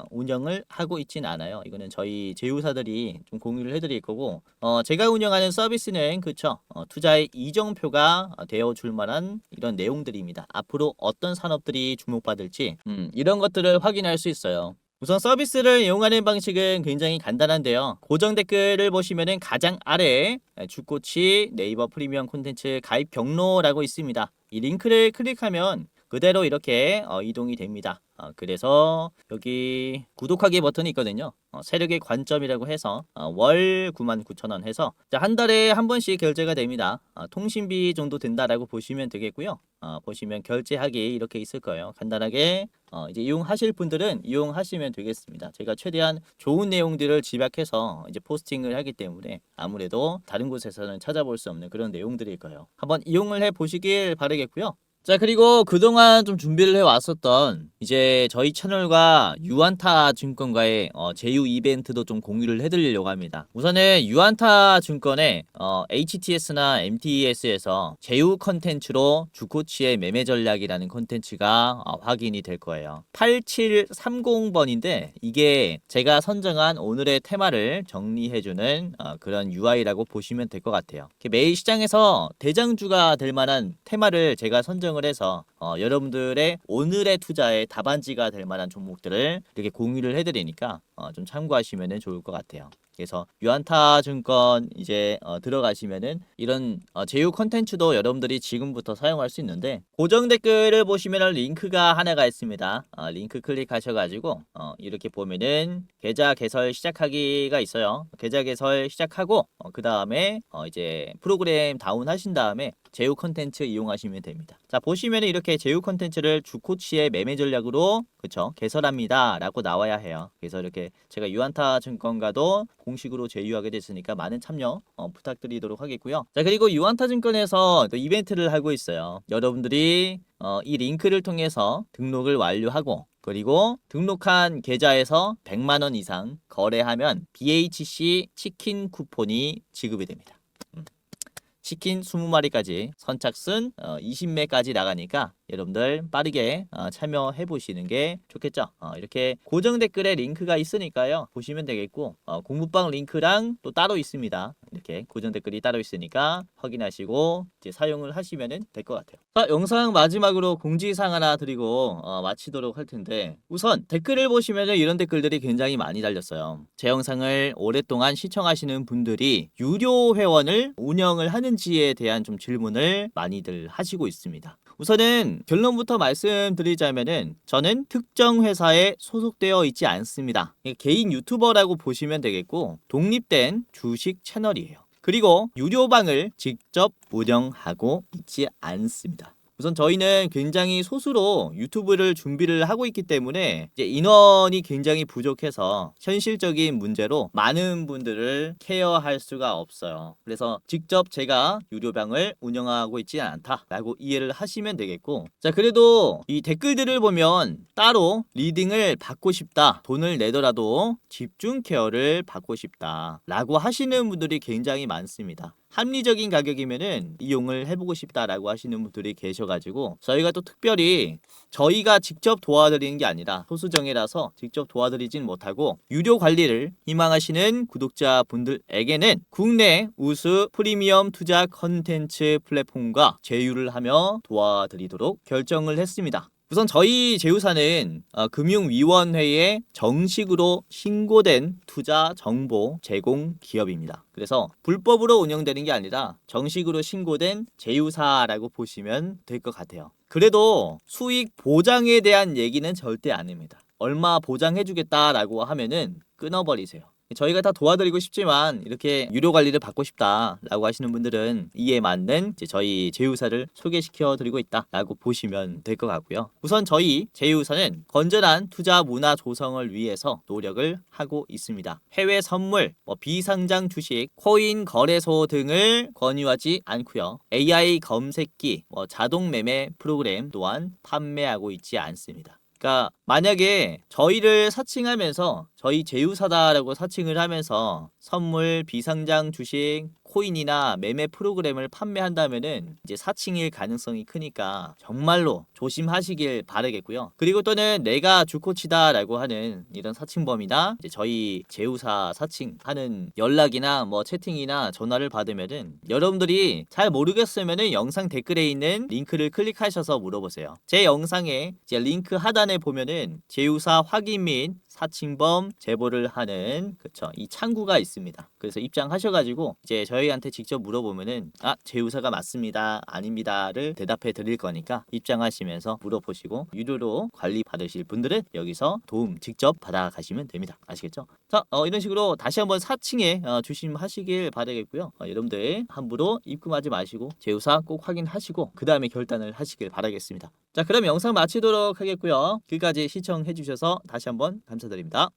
A: 운영을 하고 있진 않아요. 이거는 저희 제휴사들이 좀 공유를 해드릴 거고, 제가 운영하는 서비스는 그쵸, 투자의 이정표가 되어 줄 만한 이런 내용들입니다. 앞으로 어떤 산업들이 주목받을지 이런 것들을 확인할 수 있어요. 우선 서비스를 이용하는 방식은 굉장히 간단한데요. 고정 댓글을 보시면은 가장 아래에 주코치 네이버 프리미엄 콘텐츠 가입 경로라고 있습니다. 이 링크를 클릭하면 그대로 이렇게 이동이 됩니다. 그래서 여기 구독하기 버튼이 있거든요. 세력의 관점이라고 해서 월 99,000원 해서 한 달에 한 번씩 결제가 됩니다. 통신비 정도 된다라고 보시면 되겠고요. 보시면 결제하기 이렇게 있을 거예요. 간단하게 이제 이용하실 분들은 이용하시면 되겠습니다. 제가 최대한 좋은 내용들을 집약해서 이제 포스팅을 하기 때문에 아무래도 다른 곳에서는 찾아볼 수 없는 그런 내용들일 거예요. 한번 이용을 해 보시길 바라겠고요. 자, 그리고 그동안 좀 준비를 해왔었던 이제 저희 채널과 유안타 증권과의 제휴 이벤트도 좀 공유를 해드리려고 합니다. 우선은 유안타 증권의 HTS나 MTS에서 제휴 컨텐츠로 주코치의 매매 전략이라는 컨텐츠가 확인이 될 거예요. 8730번인데 이게 제가 선정한 오늘의 테마를 정리해주는 그런 UI라고 보시면 될 것 같아요. 매일 시장에서 대장주가 될 만한 테마를 제가 선정을 해서 여러분들의 오늘의 투자의 답안지가 될 만한 종목들을 이렇게 공유를 해드리니까 좀 참고하시면 좋을 것 같아요. 그래서 유안타 증권 이제 들어가시면은 이런 제휴 컨텐츠도 여러분들이 지금부터 사용할 수 있는데, 고정 댓글을 보시면 링크가 하나가 있습니다. 링크 클릭하셔가지고 이렇게 보면은 계좌 개설 시작하기가 있어요. 계좌 개설 시작하고 그 다음에 이제 프로그램 다운하신 다음에 제휴 컨텐츠 이용하시면 됩니다. 자, 보시면 이렇게 제휴 컨텐츠를 주코치의 매매 전략으로 그쵸 개설합니다 라고 나와야 해요. 그래서 이렇게 제가 유안타 증권과도 공식으로 제휴하게 됐으니까 많은 참여 부탁드리도록 하겠고요. 자, 그리고 유안타 증권에서 또 이벤트를 하고 있어요. 여러분들이 이 링크를 통해서 등록을 완료하고, 그리고 등록한 계좌에서 100만원 이상 거래하면 BHC 치킨 쿠폰이 지급이 됩니다. 치킨 20마리까지 선착순 20매까지 나가니까 여러분들 빠르게 참여해 보시는 게 좋겠죠. 이렇게 고정 댓글에 링크가 있으니까요. 보시면 되겠고 공부방 링크랑 또 따로 있습니다. 이렇게 고정 댓글이 따로 있으니까 확인하시고 이제 사용을 하시면 될 것 같아요. 자, 영상 마지막으로 공지사항 하나 드리고 마치도록 할 텐데, 우선 댓글을 보시면 이런 댓글들이 굉장히 많이 달렸어요. 제 영상을 오랫동안 시청하시는 분들이 유료 회원을 운영을 하는지에 대한 좀 질문을 많이들 하시고 있습니다. 우선은 결론부터 말씀드리자면은 저는 특정 회사에 소속되어 있지 않습니다. 개인 유튜버라고 보시면 되겠고 독립된 주식 채널이에요. 그리고 유료방을 직접 운영하고 있지 않습니다. 우선 저희는 굉장히 소수로 유튜브를 준비를 하고 있기 때문에 이제 인원이 굉장히 부족해서 현실적인 문제로 많은 분들을 케어할 수가 없어요. 그래서 직접 제가 유료방을 운영하고 있지 않다라고 이해를 하시면 되겠고, 자, 그래도 이 댓글들을 보면 따로 리딩을 받고 싶다, 돈을 내더라도 집중 케어를 받고 싶다 라고 하시는 분들이 굉장히 많습니다. 합리적인 가격이면은 이용을 해보고 싶다라고 하시는 분들이 계셔가지고 저희가 또 특별히 저희가 직접 도와드리는 게 아니라 소수정예라서 직접 도와드리진 못하고 유료 관리를 희망하시는 구독자분들에게는 국내 우수 프리미엄 투자 컨텐츠 플랫폼과 제휴를 하며 도와드리도록 결정을 했습니다. 우선 저희 제휴사는 금융위원회에 정식으로 신고된 투자 정보 제공 기업입니다. 그래서 불법으로 운영되는 게 아니라 정식으로 신고된 제휴사라고 보시면 될 것 같아요. 그래도 수익 보장에 대한 얘기는 절대 안 합니다. 얼마 보장해주겠다라고 하면은 끊어버리세요. 저희가 다 도와드리고 싶지만 이렇게 유료 관리를 받고 싶다라고 하시는 분들은 이에 맞는 이제 저희 제휴사를 소개시켜 드리고 있다라고 보시면 될 것 같고요. 우선 저희 제휴사는 건전한 투자 문화 조성을 위해서 노력을 하고 있습니다. 해외 선물, 비상장 주식, 코인 거래소 등을 권유하지 않고요. AI 검색기, 자동 매매 프로그램 또한 판매하고 있지 않습니다. 그러니까 만약에 저희를 사칭하면서 저희 제휴사다라고 사칭을 하면서 선물, 비상장 주식, 코인이나 매매 프로그램을 판매한다면은 이제 사칭일 가능성이 크니까 정말로 조심하시길 바라겠고요. 그리고 또는 내가 주코치다라고 하는 이런 사칭범이나 이제 저희 제휴사 사칭하는 연락이나 채팅이나 전화를 받으면은 여러분들이 잘 모르겠으면은 영상 댓글에 있는 링크를 클릭하셔서 물어보세요. 제 영상에 이제 링크 하단에 보면은 제휴사 확인 및 사칭범 제보를 하는 이 창구가 있습니다. 그래서 입장하셔가지고 이제 저희한테 직접 물어보면은 제휴사가 맞습니다, 아닙니다를 대답해 드릴 거니까 입장하시면서 물어보시고 유료로 관리 받으실 분들은 여기서 도움 직접 받아가시면 됩니다. 아시겠죠? 자, 이런 식으로 다시 한번 사칭에 조심하시길 바라겠고요. 여러분들 함부로 입금하지 마시고 제휴사 꼭 확인하시고 그 다음에 결단을 하시길 바라겠습니다. 자, 그럼 영상 마치도록 하겠고요. 끝까지 시청해 주셔서 다시 한번 감사드립니다.